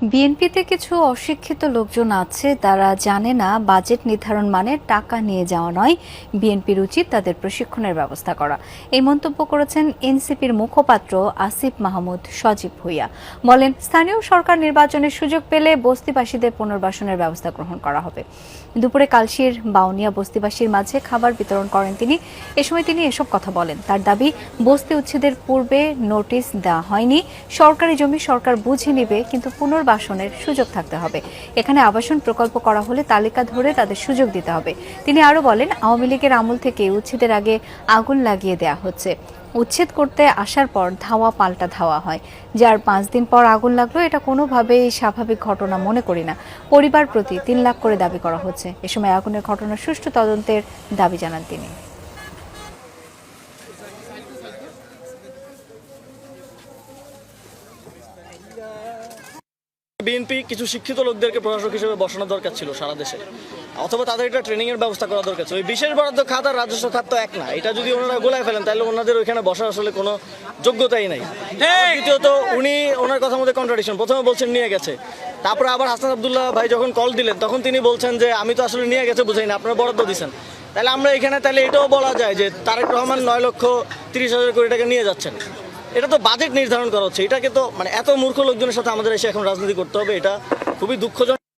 বিএনপিতে কিছু অশিক্ষিত লোকজন আছে, তারা জানে না বাজেট নির্ধারণ মানে টাকা নিয়ে যাওয়া নয়, বিএনপির উচিত তাদের প্রশিক্ষণের ব্যবস্থা করা। এই মন্তব্য করেছেন এনসিপির মুখপাত্র আসিফ মাহমুদ সজীব ভুঁইয়া। বলেন, স্থানীয় সরকার নির্বাচনের সুযোগ পেলে বস্তিবাসীদের পুনর্বাসনের ব্যবস্থা গ্রহণ করা হবে। দুপুরে কালশির বাউনিয়া বস্তিবাসীর মাঝে খাবার বিতরণ করেন তিনি। এ সময় তিনি এসব কথা বলেন। তার দাবি, বস্তি উচ্ছেদের পূর্বে নোটিশ দেওয়া হয়নি, সরকারি জমি সরকার বুঝে নিবে, কিন্তু পুনর্বাসনের সুযোগ থাকতে হবে। এখানে আবাসন প্রকল্প করা হলে তালিকা ধরে তাদের সুযোগ দিতে হবে। তিনি আরো বলেন, আওয়ামী লীগের আমল থেকে উচ্ছেদের আগে আগুন লাগিয়ে দেয়া হচ্ছে। উচ্ছেদ করতে আসার পর ধাওয়া পাল্টা ধাওয়া হয়। যার 5 দিন পর আগুন লাগলো, এটা কোনোভাবেই স্বাভাবিক ঘটনা মনে করি না। পরিবার প্রতি 3 লাখ করে দাবি করা হচ্ছে। এ সময় আগুনের ঘটনার সুষ্ঠু তদন্তের দাবি জানান তিনি। বিএনপি কিছু শিক্ষিত লোকদেরকে প্রশাসক হিসেবে বসানো দরকার ছিল সারা দেশে, অথবা তাদের একটা ট্রেনিং এর ব্যবস্থা করা দরকার ছিল। ওই বিশেষ বরাদ্দ খাত আর রাজস্ব খাত তো এক না, এটা যদি ওনারা গোলায় ফেলেন তাহলে ওনাদের ওইখানে বসার আসলে কোনো যোগ্যতাই নাই। দ্বিতীয়ত, উনি ওনার কথার মধ্যে কন্ট্রাডিকশন। প্রথমে বলছেন নিয়ে গেছে, তারপরে আবার হাসান আব্দুল্লাহ ভাই যখন কল দিলেন তখন তিনি বলছেন যে আমি তো আসলে নিয়ে গেছে বুঝাই না, আপনারা বরাদ্দ দিচ্ছেন। তাহলে আমরা এখানে তাহলে এটাও বলা যায় যে তারেক রহমান 9,30,000 কোটি টাকা নিয়ে যাচ্ছেন। এটা তো বাজেট নির্ধারণ করা হচ্ছে, এটাকে তো মানে এত মূর্খ লোকজনের সাথে আমাদের এসে এখন রাজনীতি করতে হবে, এটা খুবই দুঃখজনক।